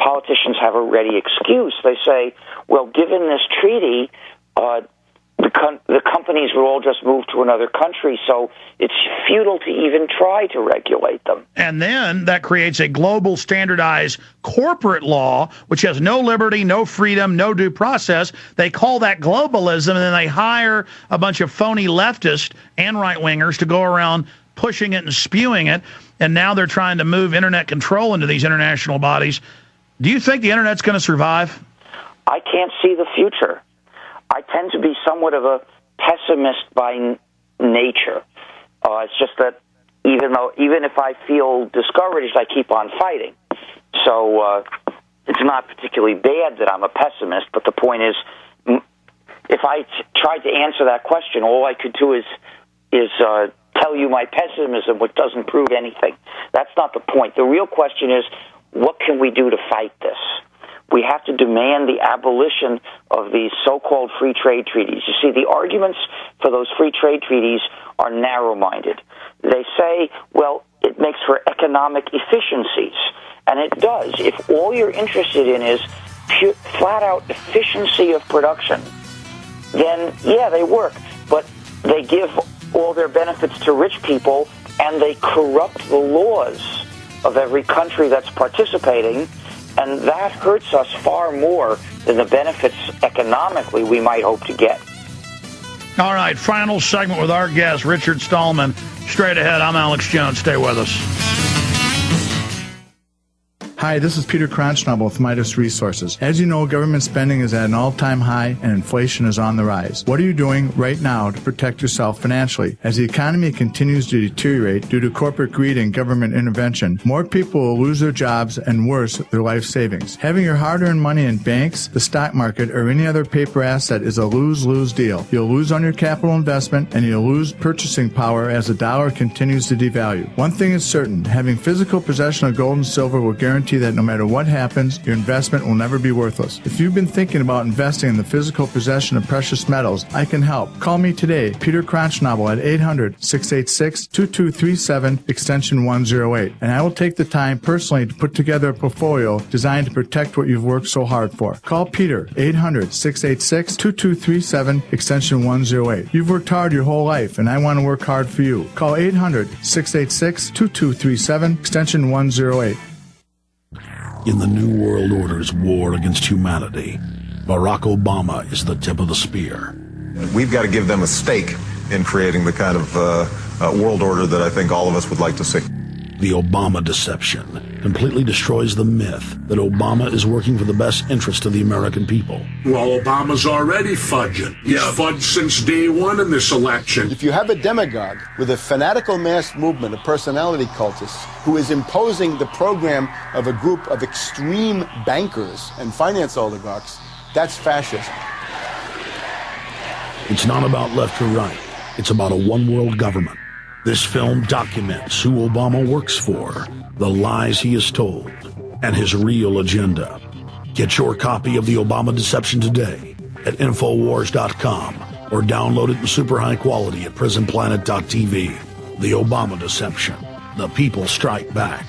politicians have a ready excuse. They say, well, given this treaty, the companies will all just move to another country, so it's futile to even try to regulate them. And then that creates a global standardized corporate law, which has no liberty, no freedom, no due process. They call that globalism, and then they hire a bunch of phony leftists and right-wingers to go around pushing it and spewing it, and now they're trying to move internet control into these international bodies. Do you think the internet's going to survive? I can't see the future. I tend to be somewhat of a pessimist by nature. It's just that even if I feel discouraged, I keep on fighting. So it's not particularly bad that I'm a pessimist, but the point is, if I tried to answer that question, all I could do is tell you my pessimism, which doesn't prove anything. That's not the point. The real question is, what can we do to fight this? We have to demand the abolition of these so-called free trade treaties. You see, the arguments for those free trade treaties are narrow-minded. They say, well, it makes for economic efficiencies, and it does. If all you're interested in is flat-out efficiency of production, then, yeah, they work. But they give all their benefits to rich people, and they corrupt the laws of every country that's participating, and that hurts us far more than the benefits economically we might hope to get. All right, final segment with our guest, Richard Stallman. Straight ahead, I'm Alex Jones. Stay with us. Hi, this is Peter Kronschnabel with Midas Resources. As you know, government spending is at an all-time high and inflation is on the rise. What are you doing right now to protect yourself financially? As the economy continues to deteriorate due to corporate greed and government intervention, more people will lose their jobs and worse, their life savings. Having your hard-earned money in banks, the stock market, or any other paper asset is a lose-lose deal. You'll lose on your capital investment and you'll lose purchasing power as the dollar continues to devalue. One thing is certain, having physical possession of gold and silver will guarantee that no matter what happens, your investment will never be worthless. If you've been thinking about investing in the physical possession of precious metals, I can help. Call me today, Peter Kronschnabel, at 800-686-2237, extension 108, and I will take the time personally to put together a portfolio designed to protect what you've worked so hard for. Call Peter, 800-686-2237, extension 108. You've worked hard your whole life, and I want to work hard for you. Call 800-686-2237, extension 108. In the New World Order's war against humanity, Barack Obama is the tip of the spear. We've got to give them a stake in creating the kind of world order that I think all of us would like to see. The Obama deception completely destroys the myth that Obama is working for the best interest of the American people. Well, Obama's already fudging. He's fudged since day one in this election. If you have a demagogue with a fanatical mass movement of personality cultists who is imposing the program of a group of extreme bankers and finance oligarchs, that's fascism. It's not about left or right. It's about a one-world government. This film documents who Obama works for, the lies he has told, and his real agenda. Get your copy of The Obama Deception today at Infowars.com or download it in super high quality at PrisonPlanet.tv. The Obama Deception. The people strike back.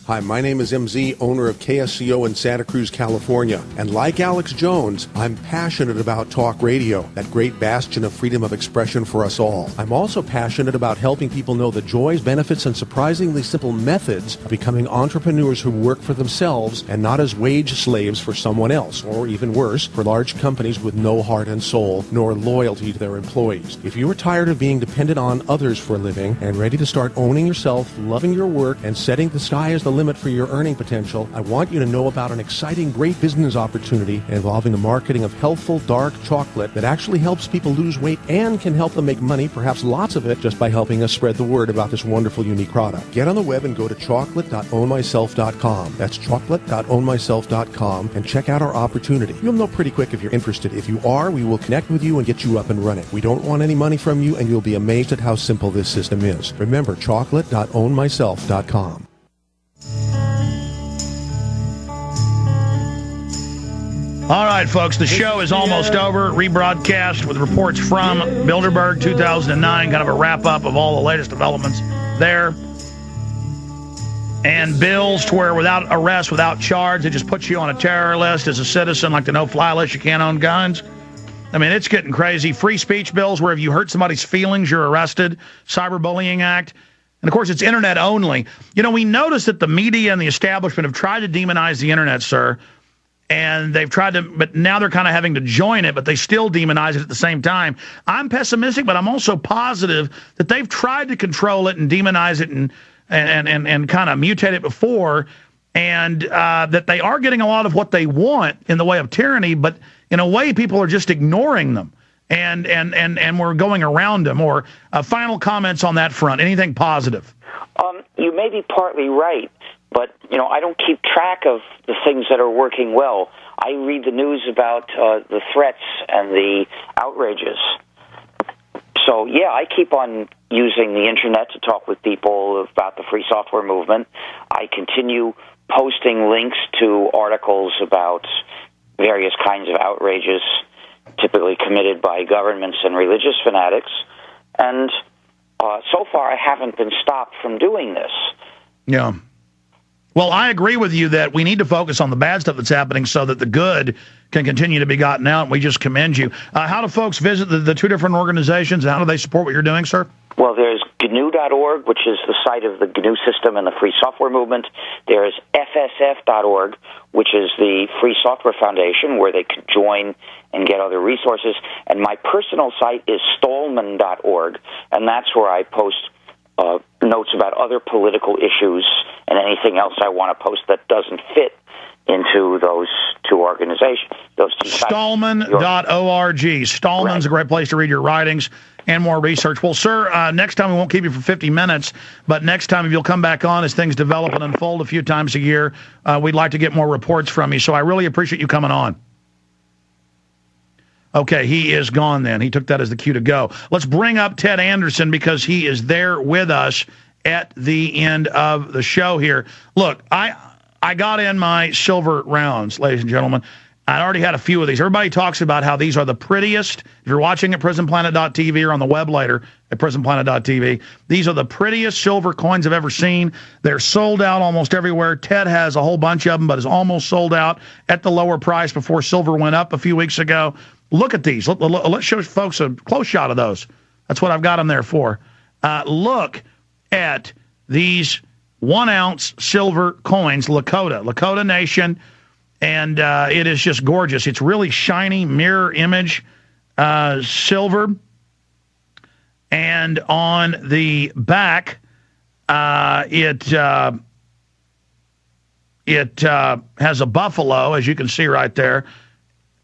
Hi, my name is MZ, owner of KSCO in Santa Cruz, California. And like Alex Jones, I'm passionate about talk radio, that great bastion of freedom of expression for us all. I'm also passionate about helping people know the joys, benefits, and surprisingly simple methods of becoming entrepreneurs who work for themselves and not as wage slaves for someone else, or even worse, for large companies with no heart and soul, nor loyalty to their employees. If you are tired of being dependent on others for a living and ready to start owning yourself, loving your work, and setting the sky as the limit for your earning potential, I want you to know about an exciting, great business opportunity involving the marketing of healthful, dark chocolate that actually helps people lose weight and can help them make money, perhaps lots of it, just by helping us spread the word about this wonderful, unique product. Get on the web and go to chocolate.ownmyself.com. That's chocolate.ownmyself.com and check out our opportunity. You'll know pretty quick if you're interested. If you are, we will connect with you and get you up and running. We don't want any money from you, and you'll be amazed at how simple this system is. Remember, chocolate.ownmyself.com. All right, folks, the show is almost over. Rebroadcast with reports from Bilderberg 2009, kind of a wrap-up of all the latest developments there. and bills to where without arrest, without charge, it just puts you on a terror list as a citizen, like the no-fly list. You can't own guns. I mean, it's getting crazy. Free speech bills where if you hurt somebody's feelings, you're arrested. Cyberbullying Act. And, of course, it's internet only. You know, we noticed that the media and the establishment have tried to demonize the internet, sir. And they've tried to, but now they're kind of having to join it, but they still demonize it at the same time. I'm pessimistic, but I'm also positive that they've tried to control it and demonize it and kind of mutate it before, and that they are getting a lot of what they want in the way of tyranny, but in a way people are just ignoring them, and we're going around them. Or final comments on that front, anything positive? You may be partly right, but I don't keep track of the things that are working well. I read the news about the threats and the outrages. So, yeah, I keep on using the internet to talk with people about the free software movement. I continue posting links to articles about various kinds of outrages, typically committed by governments and religious fanatics. And so far, I haven't been stopped from doing this. Yeah. Well, I agree with you that we need to focus on the bad stuff that's happening so that the good can continue to be gotten out, and we just commend you. How do folks visit the two different organizations, and how do they support what you're doing, sir? Well, there's GNU.org, which is the site of the GNU system and the Free Software Movement. There's FSF.org, which is the Free Software Foundation, where they could join and get other resources. And my personal site is Stallman.org, and that's where I post notes about other political issues and anything else I want to post that doesn't fit into those two organizations, those two sites. Stallman.org. Stallman's right. A great place to read your writings and more research. Well, sir, next time we won't keep you for 50 minutes, but next time if you'll come back on as things develop and unfold a few times a year, we'd like to get more reports from you. So I really appreciate you coming on. Okay, he is gone then. He took that as the cue to go. Let's bring up Ted Anderson because he is there with us at the end of the show here. Look, I got in my silver rounds, ladies and gentlemen. I already had a few of these. Everybody talks about how these are the prettiest. If you're watching at prisonplanet.tv or on the web later at prisonplanet.tv, these are the prettiest silver coins I've ever seen. They're sold out almost everywhere. Ted has a whole bunch of them, but is almost sold out at the lower price before silver went up a few weeks ago. Look at these. Let's show folks a close shot of those. That's what I've got them there for. Look at these 1-ounce silver coins, Lakota Nation, and it is just gorgeous. It's really shiny, mirror image silver. And on the back, it has a buffalo, as you can see right there.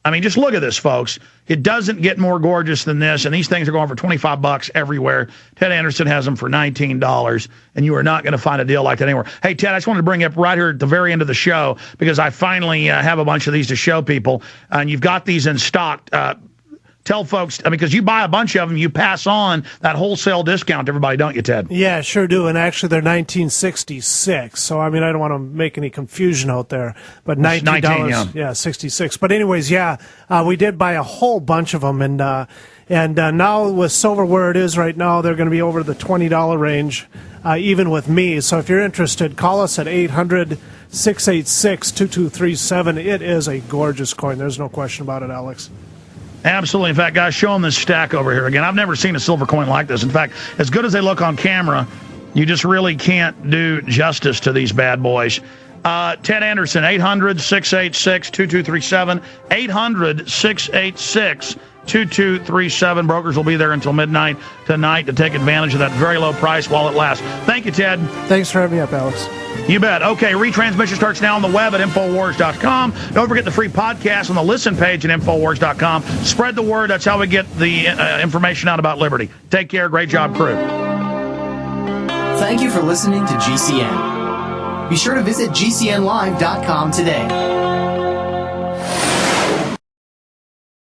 I mean, just look at this, folks. It doesn't get more gorgeous than this, and these things are going for $25 everywhere. Ted Anderson has them for $19, and you are not going to find a deal like that anywhere. Hey, Ted, I just wanted to bring up right here at the very end of the show, because I finally have a bunch of these to show people, and you've got these in stock. Tell folks, I mean, because you buy a bunch of them, you pass on that wholesale discount to everybody, don't you, Ted? Yeah, sure do. And actually, they're 1966. So, I mean, I don't want to make any confusion out there. But $19, yeah, 66. But anyways, yeah, we did buy a whole bunch of them. And now with silver where it is right now, they're going to be over the $20 range, even with me. So if you're interested, call us at 800-686-2237. It is a gorgeous coin. There's no question about it, Alex. Absolutely. In fact, guys, show them this stack over here again. I've never seen a silver coin like this. In fact, as good as they look on camera, you just really can't do justice to these bad boys. Ted Anderson, 800-686-2237, 800-686-2237. Brokers will be there until midnight tonight to take advantage of that very low price while it lasts. Thank you, Ted. Thanks for having me up, Alex. You bet. Okay, retransmission starts now on the web at Infowars.com. Don't forget the free podcast on the listen page at Infowars.com. Spread the word. That's how we get the information out about liberty. Take care. Great job, crew. Thank you for listening to GCN. Be sure to visit GCNlive.com today.